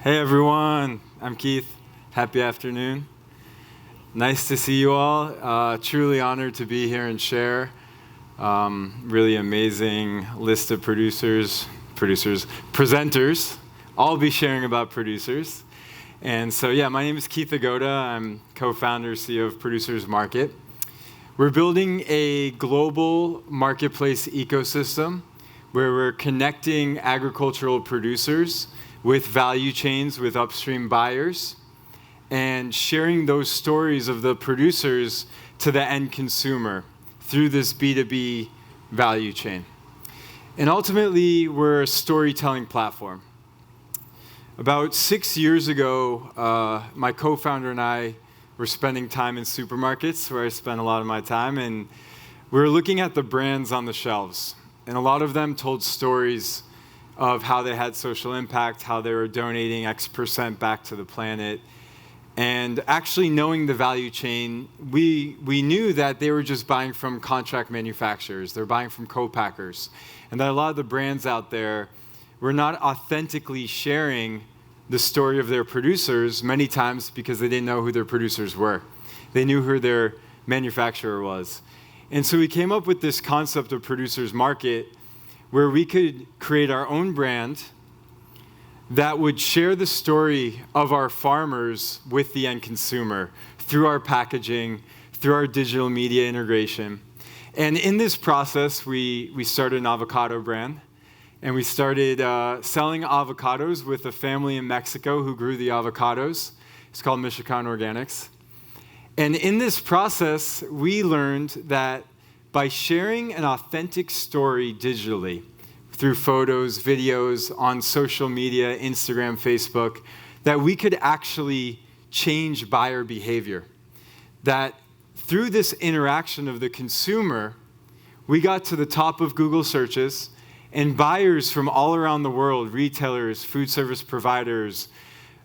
Hey everyone, I'm Keith. Happy afternoon. Nice to see you all. Truly honored to be here and share. Really amazing list of presenters. I'll be sharing about producers. And so yeah, my name is Keith Agoada. I'm co-founder, CEO of Producers Market. We're building a global marketplace ecosystem where we're connecting agricultural producers with value chains, with upstream buyers, and sharing those stories of the producers to the end consumer through this B2B value chain. And ultimately, we're a storytelling platform. About 6 years ago, my co-founder and I were spending time in supermarkets, where I spent a lot of my time, and we were looking at the brands on the shelves. And a lot of them told stories of how they had social impact, how they were donating X% back to the planet. And actually knowing the value chain, we knew that they were just buying from contract manufacturers. They're buying from co-packers. And that a lot of the brands out there were not authentically sharing the story of their producers, many times because they didn't know who their producers were. They knew who their manufacturer was. And so we came up with this concept of Producers Market, where we could create our own brand that would share the story of our farmers with the end consumer through our packaging, through our digital media integration. And in this process, we started an avocado brand, and we started selling avocados with a family in Mexico who grew the avocados. It's called Michoacan Organics. And in this process, we learned that by sharing an authentic story digitally, through photos, videos, on social media, Instagram, Facebook, that we could actually change buyer behavior. That through this interaction of the consumer, we got to the top of Google searches, and buyers from all around the world, retailers, food service providers,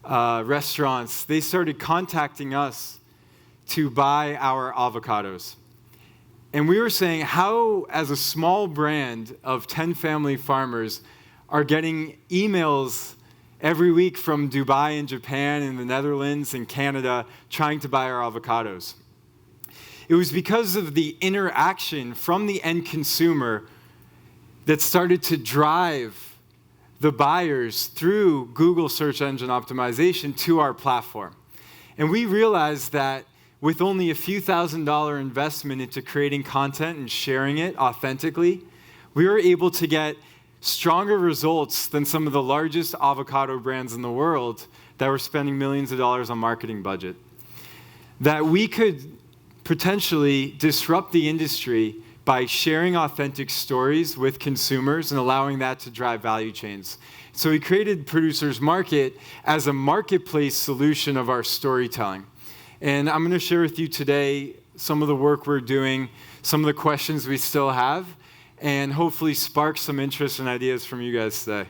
restaurants, they started contacting us to buy our avocados. And we were saying how, as a small brand of 10 family farmers, are getting emails every week from Dubai and Japan and the Netherlands and Canada trying to buy our avocados. It was because of the interaction from the end consumer that started to drive the buyers through Google search engine optimization to our platform. And we realized that with only a few $1,000 investment into creating content and sharing it authentically, we were able to get stronger results than some of the largest avocado brands in the world that were spending millions of dollars on marketing budget. That we could potentially disrupt the industry by sharing authentic stories with consumers and allowing that to drive value chains. So we created Producers Market as a marketplace solution of our storytelling. And I'm going to share with you today some of the work we're doing, some of the questions we still have, and hopefully spark some interest and ideas from you guys today.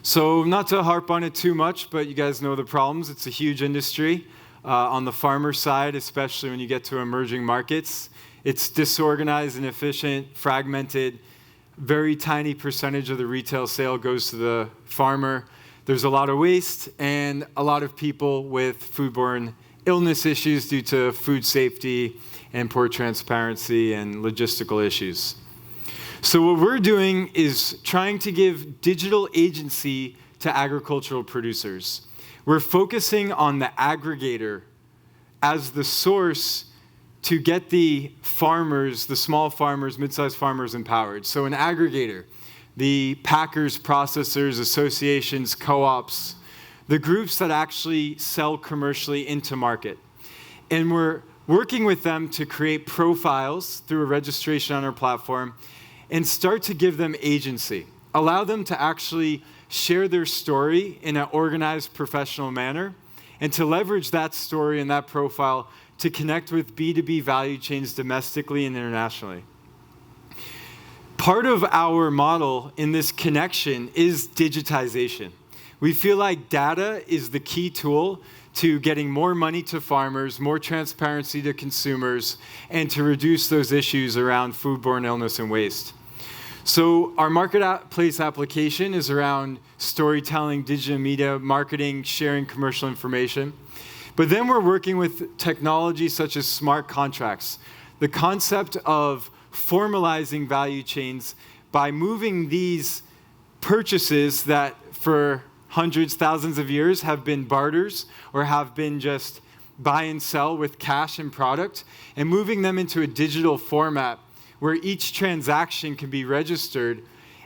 So not to harp on it too much, but you guys know the problems. It's a huge industry on the farmer side, especially when you get to emerging markets. It's disorganized, inefficient, fragmented. Very tiny percentage of the retail sale goes to the farmer. There's a lot of waste and a lot of people with foodborne illness issues due to food safety and poor transparency and logistical issues. So what we're doing is trying to give digital agency to agricultural producers. We're focusing on the aggregator as the source to get the farmers, the small farmers, mid-sized farmers empowered. So an aggregator. The packers, processors, associations, co-ops, the groups that actually sell commercially into market. And we're working with them to create profiles through a registration on our platform and start to give them agency. Allow them to actually share their story in an organized, professional manner, and to leverage that story and that profile to connect with B2B value chains domestically and internationally. Part of our model in this connection is digitization. We feel like data is the key tool to getting more money to farmers, more transparency to consumers, and to reduce those issues around foodborne illness and waste. So our marketplace application is around storytelling, digital media, marketing, sharing commercial information. But then we're working with technology such as smart contracts, the concept of formalizing value chains by moving these purchases that for hundreds, thousands of years have been barters or have been just buy and sell with cash and product, and moving them into a digital format where each transaction can be registered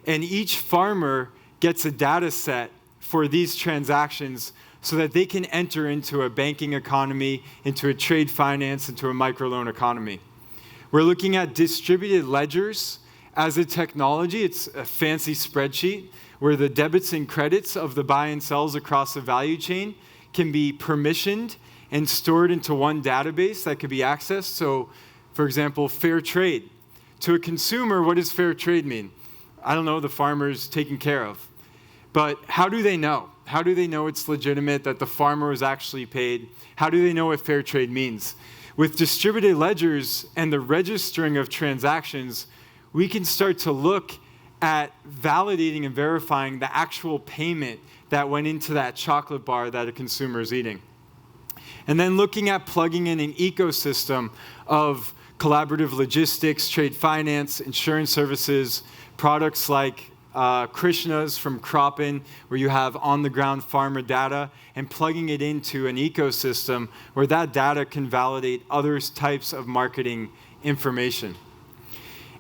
and each farmer gets a data set for these transactions so that they can enter into a banking economy, into a trade finance, into a microloan economy. We're looking at distributed ledgers as a technology. It's a fancy spreadsheet where the debits and credits of the buy and sells across the value chain can be permissioned and stored into one database that could be accessed. So, for example, fair trade. To a consumer, what does fair trade mean? I don't know, the farmer's taken care of. But how do they know? How do they know it's legitimate, that the farmer was actually paid? How do they know what fair trade means? With distributed ledgers and the registering of transactions, we can start to look at validating and verifying the actual payment that went into that chocolate bar that a consumer is eating. And then looking at plugging in an ecosystem of collaborative logistics, trade finance, insurance services, products like Krishna's from Croppin, where you have on-the-ground farmer data, and plugging it into an ecosystem where that data can validate other types of marketing information.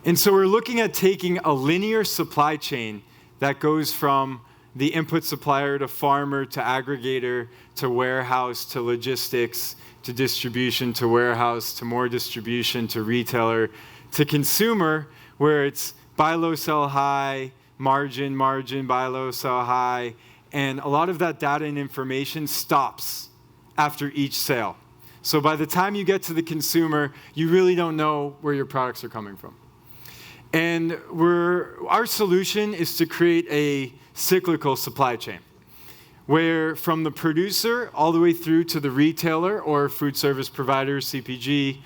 And so we're looking at taking a linear supply chain that goes from the input supplier to farmer to aggregator to warehouse to logistics to distribution to warehouse to more distribution to retailer to consumer, where it's buy low, sell high, margin, buy low, sell high, and a lot of that data and information stops after each sale. So by the time you get to the consumer, you really don't know where your products are coming from. And our solution is to create a cyclical supply chain, where from the producer all the way through to the retailer or food service provider, CPG,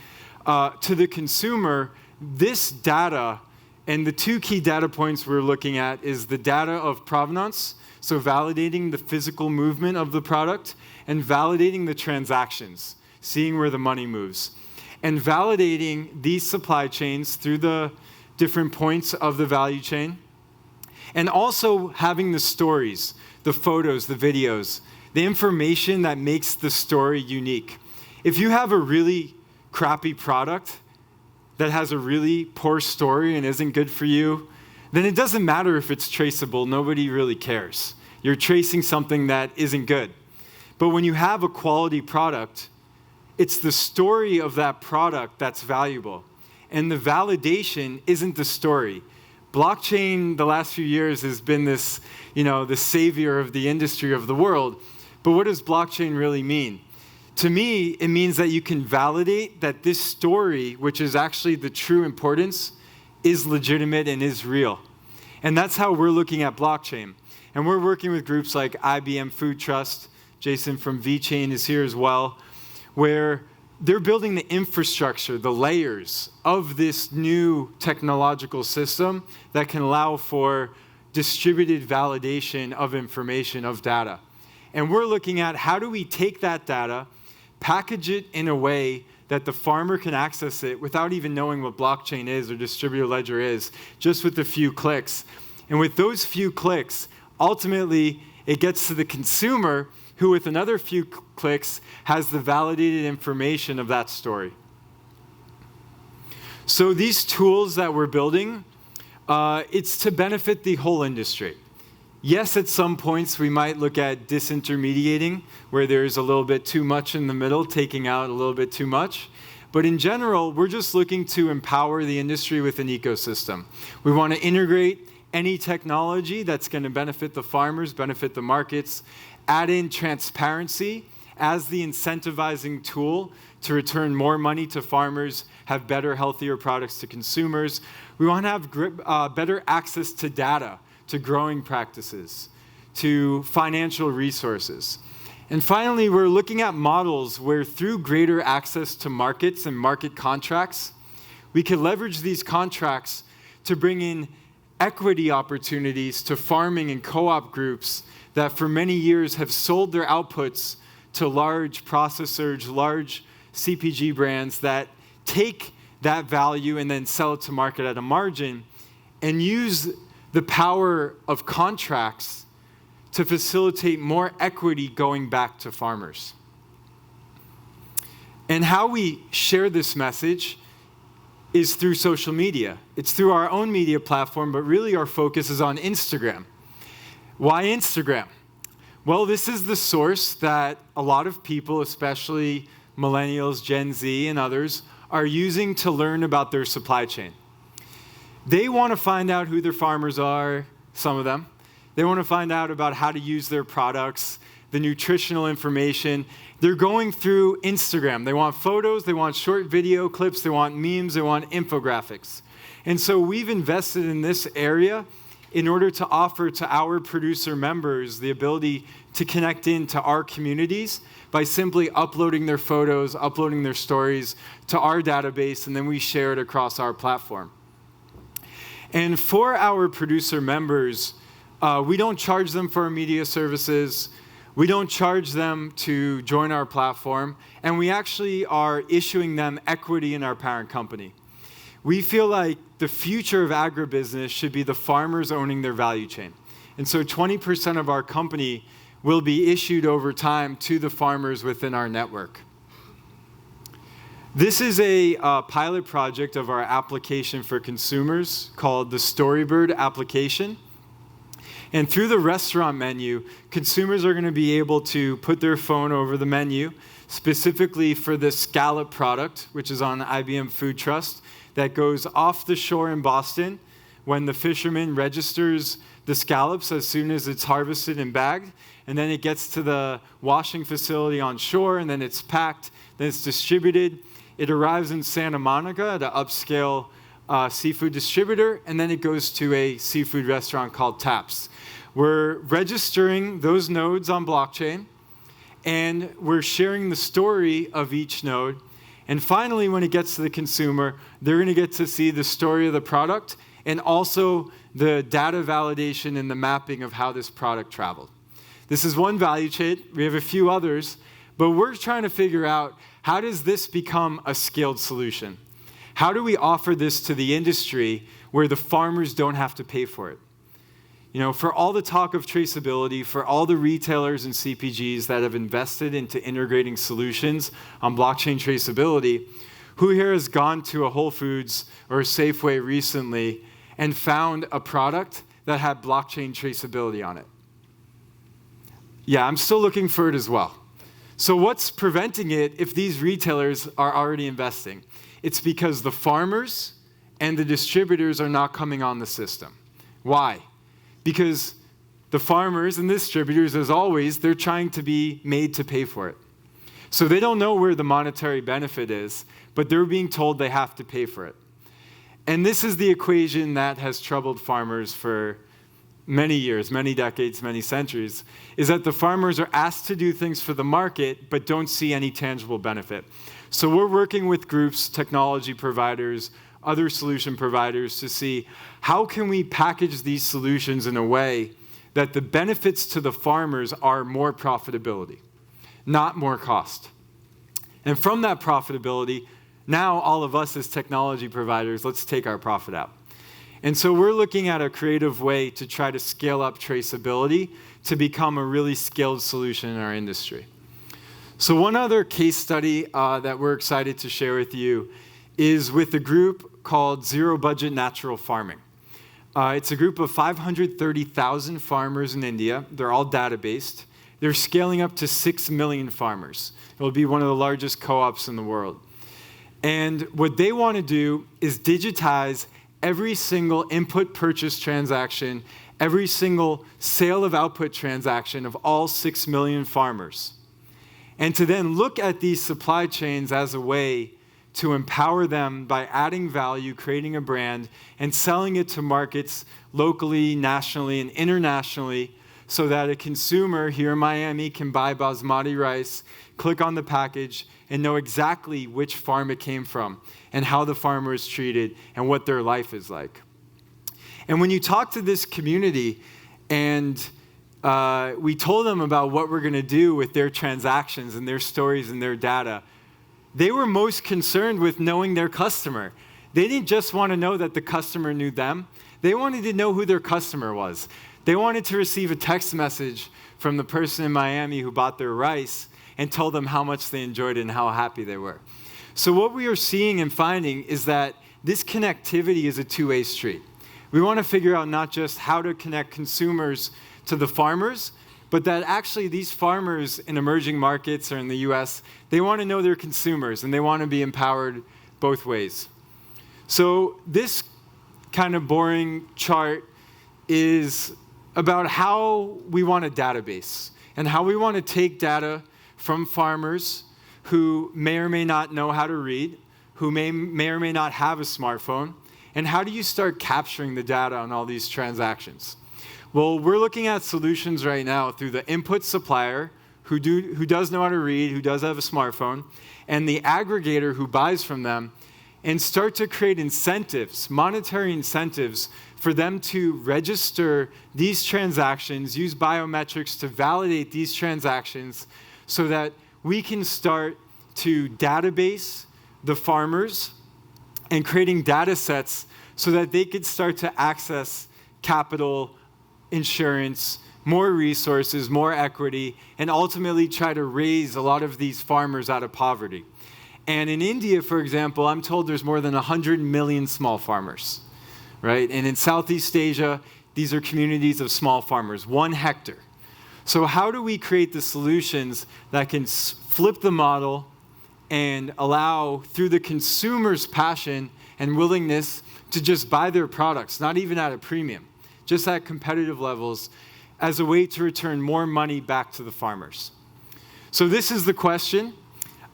to the consumer, this data, and the two key data points we're looking at is the data of provenance, so validating the physical movement of the product, and validating the transactions, seeing where the money moves. And validating these supply chains through the different points of the value chain, and also having the stories, the photos, the videos, the information that makes the story unique. If you have a really crappy product that has a really poor story and isn't good for you, then it doesn't matter if it's traceable. Nobody really cares. You're tracing something that isn't good. But when you have a quality product, it's the story of that product that's valuable. And the validation isn't the story. Blockchain, the last few years, has been this, the savior of the industry of the world. But what does blockchain really mean? To me, it means that you can validate that this story, which is actually the true importance, is legitimate and is real. And that's how we're looking at blockchain. And we're working with groups like IBM Food Trust. Jason from VChain is here as well, where they're building the infrastructure, the layers of this new technological system that can allow for distributed validation of information, of data. And we're looking at how do we take that data, package it in a way that the farmer can access it without even knowing what blockchain is or distributed ledger is, just with a few clicks. And with those few clicks, ultimately, it gets to the consumer, who with another few clicks has the validated information of that story. So these tools that we're building, it's to benefit the whole industry. Yes, at some points we might look at disintermediating, where there's a little bit too much in the middle, taking out a little bit too much. But in general, we're just looking to empower the industry with an ecosystem. We want to integrate any technology that's going to benefit the farmers, benefit the markets, add in transparency as the incentivizing tool to return more money to farmers, have better, healthier products to consumers. We want to have better access to data, to growing practices, to financial resources. And finally, we're looking at models where through greater access to markets and market contracts, we can leverage these contracts to bring in equity opportunities to farming and co-op groups that for many years have sold their outputs to large processors, large CPG brands that take that value and then sell it to market at a margin and use the power of contracts to facilitate more equity going back to farmers. And how we share this message is through social media. It's through our own media platform, but really our focus is on Instagram. Why Instagram? Well, this is the source that a lot of people, especially millennials, Gen Z, and others, are using to learn about their supply chain. They want to find out who their farmers are, some of them. They want to find out about how to use their products, the nutritional information. They're going through Instagram. They want photos, they want short video clips, they want memes, they want infographics. And so we've invested in this area in order to offer to our producer members the ability to connect into our communities by simply uploading their photos, uploading their stories to our database, and then we share it across our platform. And for our producer members, we don't charge them for our media services. We don't charge them to join our platform, and we actually are issuing them equity in our parent company. We feel like the future of agribusiness should be the farmers owning their value chain. And so 20% of our company will be issued over time to the farmers within our network. This is a pilot project of our application for consumers called the Storybird application. And through the restaurant menu, consumers are going to be able to put their phone over the menu, specifically for the scallop product, which is on IBM Food Trust, that goes off the shore in Boston when the fisherman registers the scallops as soon as it's harvested and bagged. And then it gets to the washing facility on shore, and then it's packed, then it's distributed. It arrives in Santa Monica at an upscale seafood distributor, and then it goes to a seafood restaurant called Taps. We're registering those nodes on blockchain, and we're sharing the story of each node. And finally, when it gets to the consumer, they're going to get to see the story of the product and also the data validation and the mapping of how this product traveled. This is one value chain. We have a few others, but we're trying to figure out, how does this become a scaled solution? How do we offer this to the industry where the farmers don't have to pay for it? You know, for all the talk of traceability, for all the retailers and CPGs that have invested into integrating solutions on blockchain traceability, who here has gone to a Whole Foods or a Safeway recently and found a product that had blockchain traceability on it? Yeah, I'm still looking for it as well. So what's preventing it if these retailers are already investing? It's because the farmers and the distributors are not coming on the system. Why? Because the farmers and the distributors, as always, they're trying to be made to pay for it. So they don't know where the monetary benefit is, but they're being told they have to pay for it. And this is the equation that has troubled farmers for many years, many decades, many centuries, is that the farmers are asked to do things for the market, but don't see any tangible benefit. So we're working with groups, technology providers, other solution providers to see how can we package these solutions in a way that the benefits to the farmers are more profitability, not more cost. And from that profitability, now all of us as technology providers, let's take our profit out. And so we're looking at a creative way to try to scale up traceability to become a really scaled solution in our industry. So one other case study that we're excited to share with you is with a group called Zero Budget Natural Farming. It's a group of 530,000 farmers in India. They're all data-based. They're scaling up to 6 million farmers. It will be one of the largest co-ops in the world. And what they want to do is digitize every single input purchase transaction, every single sale of output transaction of all 6 million farmers. And to then look at these supply chains as a way to empower them by adding value, creating a brand, and selling it to markets locally, nationally, and internationally so that a consumer here in Miami can buy basmati rice, click on the package, and know exactly which farm it came from and how the farmer is treated and what their life is like. And when you talk to this community and we told them about what we're going to do with their transactions and their stories and their data, they were most concerned with knowing their customer. They didn't just want to know that the customer knew them. They wanted to know who their customer was. They wanted to receive a text message from the person in Miami who bought their rice and told them how much they enjoyed it and how happy they were. So what we are seeing and finding is that this connectivity is a two-way street. We want to figure out not just how to connect consumers to the farmers, but that actually these farmers in emerging markets or in the US, they want to know their consumers and they want to be empowered both ways. So this kind of boring chart is about how we want a database and how we want to take data from farmers who may or may not know how to read, who may or may not have a smartphone, and how do you start capturing the data on all these transactions? Well, we're looking at solutions right now through the input supplier who does know how to read, who does have a smartphone, and the aggregator who buys from them, and start to create incentives, monetary incentives, for them to register these transactions, use biometrics to validate these transactions so that we can start to database the farmers and creating data sets so that they could start to access capital, insurance, more resources, more equity, and ultimately try to raise a lot of these farmers out of poverty. And in India, for example, I'm told there's more than 100 million small farmers, right? And in Southeast Asia, these are communities of small farmers, 1 hectare. So how do we create the solutions that can flip the model and allow, through the consumer's passion and willingness to just buy their products, not even at a premium, just at competitive levels, as a way to return more money back to the farmers? So this is the question.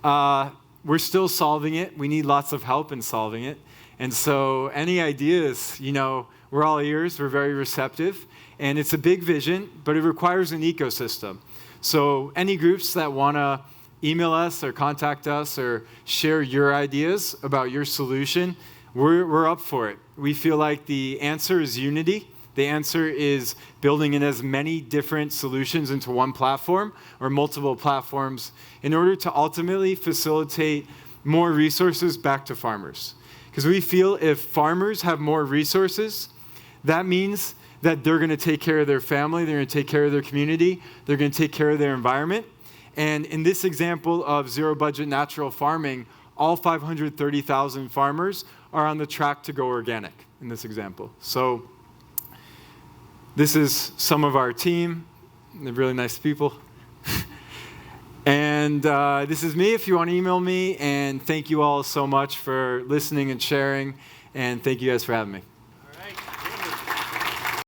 We're still solving it. We need lots of help in solving it. And so any ideas, we're all ears. We're very receptive. And it's a big vision, but it requires an ecosystem. So any groups that want to email us or contact us or share your ideas about your solution, we're up for it. We feel like the answer is unity. The answer is building in as many different solutions into one platform or multiple platforms in order to ultimately facilitate more resources back to farmers. Because we feel if farmers have more resources, that means that they're going to take care of their family, they're going to take care of their community, they're going to take care of their environment. And in this example of zero-budget natural farming, all 530,000 farmers are on the track to go organic in this example. So this is some of our team. They're really nice people. And this is me if you want to email me. And thank you all so much for listening and sharing. And thank you guys for having me.